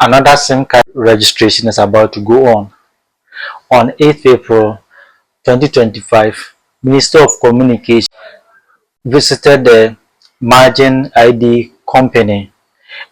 Another SIM card registration is about to go on. On 8th April 2025, Minister of Communication visited the margin ID company,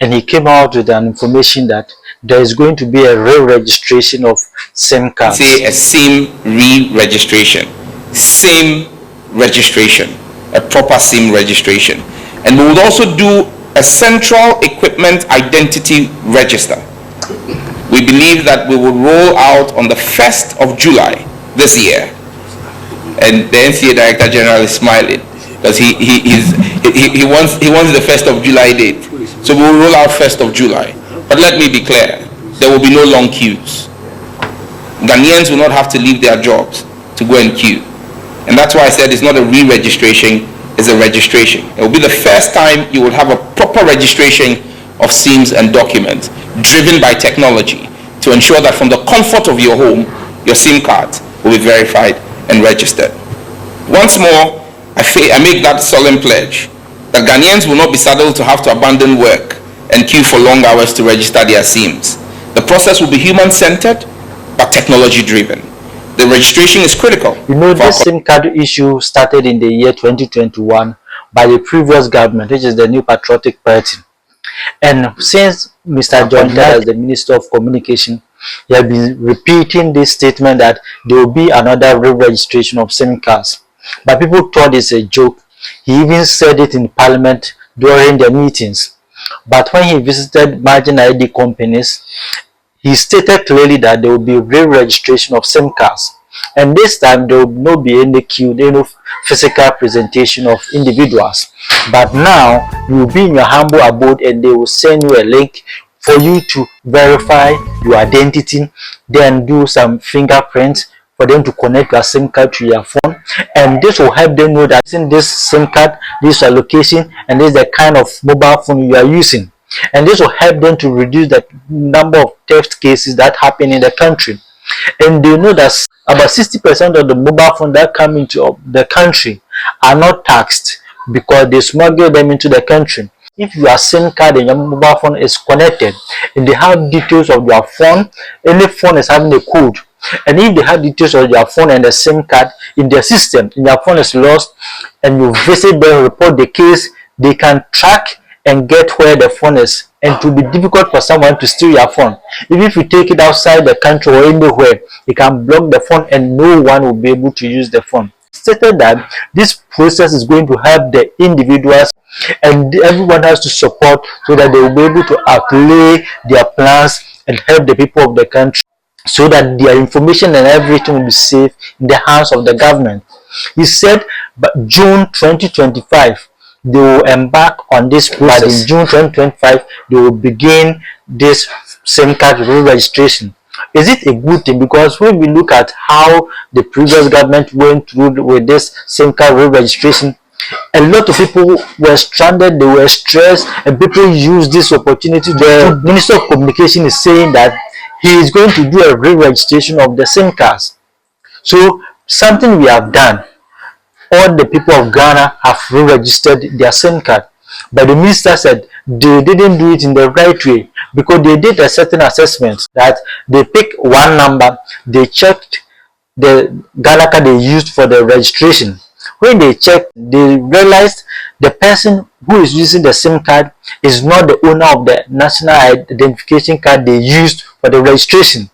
and he came out with an information that there is going to be a re-registration of SIM cards. Say a SIM re-registration, SIM registration, a proper SIM registration. And we will also do a central equipment identity register. We believe that we will roll out on the 1st of July this year. And the NCA Director General is smiling because he wants the 1st of July date. So we will roll out 1st of July. But let me be clear, there will be no long queues. Ghanaians will not have to leave their jobs to go and queue. And that's why I said it's not a re-registration, it's a registration. It will be the first time you will have a proper registration of SIMs and documents driven by technology to ensure that from the comfort of your home, your SIM cards will be verified and registered. Once more, I make that solemn pledge that Ghanaians will not be saddled to have to abandon work and queue for long hours to register their SIMs. The process will be human-centered but technology-driven. The registration is critical. You know, this SIM card issue started in the year 2021 by the previous government, which is the New Patriotic Party. And since Mr. John Dada as the Minister of Communication, he has been repeating this statement that there will be another re-registration of SIM cards. But people thought it's a joke. He even said it in Parliament during the meetings. But when he visited margin ID companies, he stated clearly that there will be re-registration of SIM cards. And this time there will not be any queue, no physical presentation of individuals. But now you will be in your humble abode and they will send you a link for you to verify your identity, then do some fingerprints for them to connect your SIM card to your phone. And this will help them know that in this SIM card, this location, and this is the kind of mobile phone you are using. And this will help them to reduce the number of theft cases that happen in the country. And they know that about 60% of the mobile phones that come into the country are not taxed because they smuggle them into the country. If your SIM card and your mobile phone is connected and they have details of your phone, any phone is having a code. And if they have details of your phone and the SIM card in their system, and your phone is lost, and you visit them, report the case, they can track and get where the phone is. And it will be difficult for someone to steal your phone. Even if you take it outside the country or anywhere, you can block the phone and no one will be able to use the phone. Stated that this process is going to help the individuals and everyone has to support so that they will be able to outlay their plans and help the people of the country so that their information and everything will be safe in the hands of the government. He said by June 2025 they will embark on this process. But in June 2025 they will begin this SIM card re-registration. Is it a good thing? Because when we look at how the previous government went through with this SIM card re-registration, a lot of people were stranded, they were stressed, and people used this opportunity. The Minister of Communication is saying that he is going to do a re-registration of the SIM cards. So something we have done. All the people of Ghana have re-registered their SIM card. But the minister said they didn't do it in the right way because they did a certain assessment that they picked one number, they checked the Ghana card they used for the registration. When they checked, they realized the person who is using the SIM card is not the owner of the national identification card they used for the registration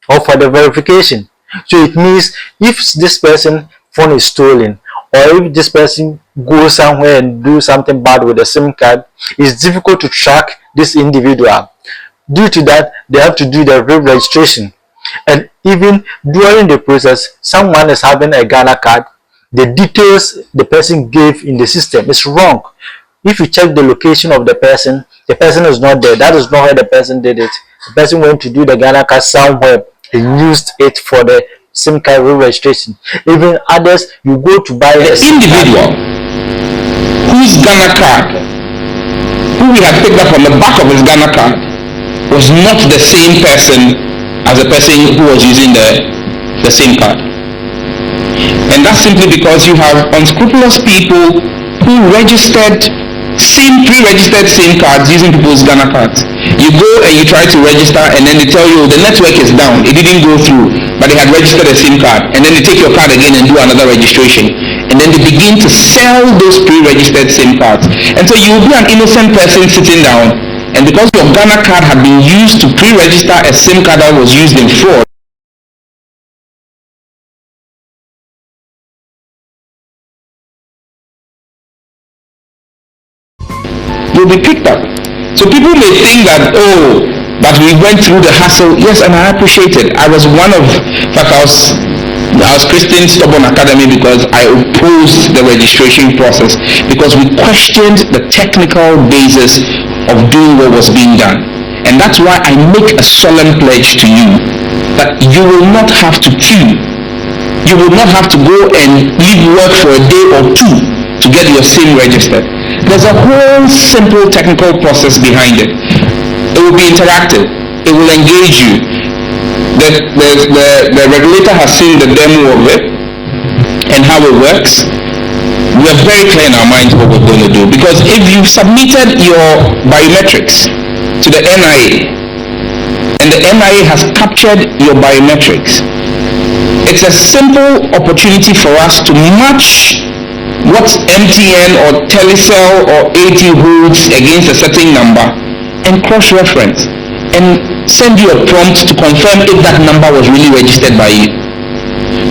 or for the verification. So it means if this person's phone is stolen, or if this person goes somewhere and do something bad with the SIM card, it's difficult to track this individual. Due to that, they have to do the re-registration. And even during the process, someone is having a Ghana card, the details the person gave in the system is wrong. If you check the location of the person is not there. That is not where the person did it. The person went to do the Ghana card somewhere and used it for the SIM card re-registration. Even others, you go to buy the individual whose Ghana card, who we had picked up on the back of his Ghana card, was not the same person as the person who was using the SIM card. And that's simply because you have unscrupulous people who registered SIM, pre-registered SIM cards using people's Ghana cards. You go and you try to register, and then they tell you the network is down, it didn't go through, but they had registered a SIM card, and then they take your card again and do another registration, and then they begin to sell those pre-registered SIM cards. And so you will be an innocent person sitting down, and because your Ghana card had been used to pre-register a SIM card that was used in fraud, you'll be picked up. So people may think that, oh, but we went through the hassle. Yes, and I appreciate it. I was one of, in fact, I was Christian Stubborn Academy because I opposed the registration process, because we questioned the technical basis of doing what was being done. And that's why I make a solemn pledge to you that you will not have to queue. You will not have to go and leave work for a day or two to get your SIM registered. There's a whole simple technical process behind it. It will be interactive. It will engage you. The regulator has seen the demo of it and how it works. We are very clear in our minds what we're going to do, because if you've submitted your biometrics to the NIA and the NIA has captured your biometrics, it's a simple opportunity for us to match what MTN or Telecel or AT holds against a certain number and cross-reference and send you a prompt to confirm if that number was really registered by you.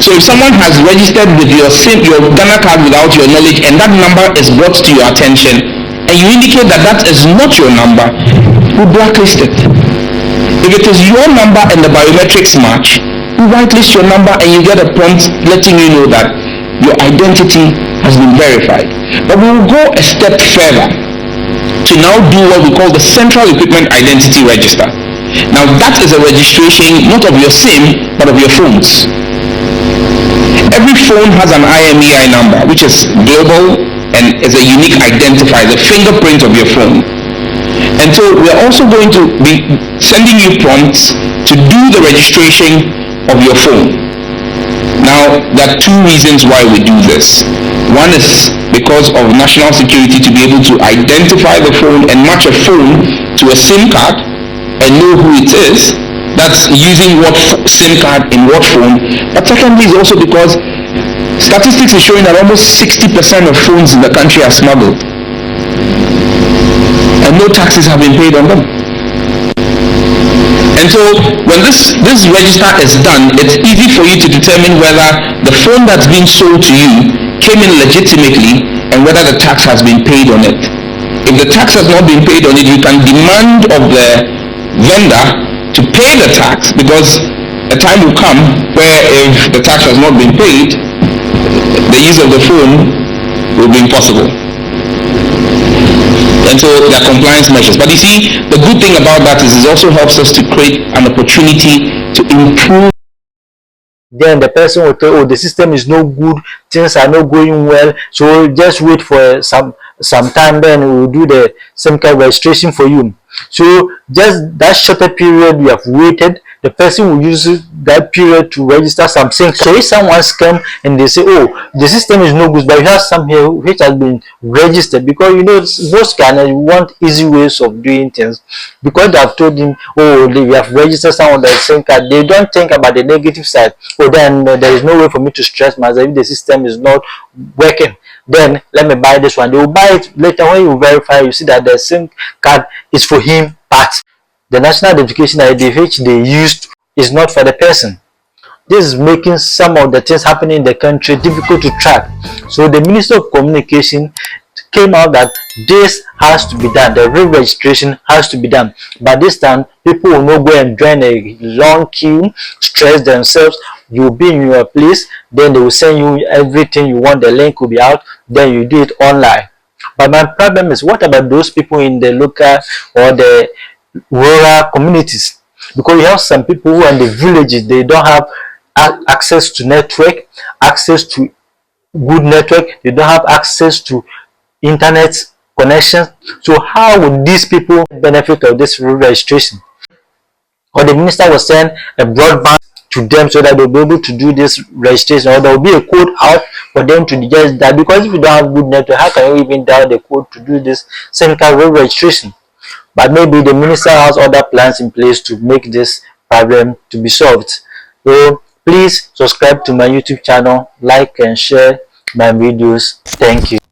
So if someone has registered with your Ghana card without your knowledge, and that number is brought to your attention, and you indicate that that is not your number, we blacklist it. If it is your number and the biometrics match, we whitelist your number and you get a prompt letting you know that your identity has been verified. But we will go a step further to now do what we call the Central Equipment Identity Register. Now that is a registration not of your SIM but of your phones. Every phone has an IMEI number, which is global and is a unique identifier, the fingerprint of your phone. And so we are also going to be sending you prompts to do the registration of your phone. Now, there are two reasons why we do this. One is because of national security, to be able to identify the phone and match a phone to a SIM card and know who it is. That's using what SIM card in what phone. But secondly is also because statistics is showing that almost 60% of phones in the country are smuggled. And no taxes have been paid on them. And so when this register is done, it's easy for you to determine whether the phone that's being sold to you came in legitimately and whether the tax has been paid on it. If the tax has not been paid on it, you can demand of the vendor to pay the tax, because a time will come where if the tax has not been paid, the use of the phone will be impossible. And so there are compliance measures. But you see, the good thing about that is it also helps us to create an opportunity to improve. Then the person will tell, oh, the system is no good, things are not going well, so just wait for some time, then we'll do the SIM card registration for you. So just that shorter period you have waited, the person will use that period to register something. So if someone's come and they say, oh, the system is no good, but you have some here which has been registered, because you know most Ghanaians want easy ways of doing things, because they have told him, oh, they have registered some of the SIM card, they don't think about the negative side. Oh, then there is no way for me to stress myself if the system is not working. Then let me buy this one. They will buy it later. When you verify, you see that the SIM card is for him, but the national identification ID which they used is not for the person. This is making some of the things happening in the country difficult to track. So the Minister of Communication came out that this has to be done. The re-registration has to be done. But this time, people will not go and join a long queue, stress themselves. You'll be in your place, then they will send you everything you want. The link will be out, then you do it online. But my problem is, what about those people in the local or the rural communities? Because you have some people who are in the villages, they don't have access to network, access to good network, they don't have access to internet connection. So how would these people benefit of this registration? Or the minister was send a broadband to them so that they'll be able to do this registration, or there will be a code out for them to just that, because if you don't have good network, how can you even dial the code to do this SIM card registration? But maybe the minister has other plans in place to make this problem to be solved. So please subscribe to my YouTube channel, like and share my videos. Thank you.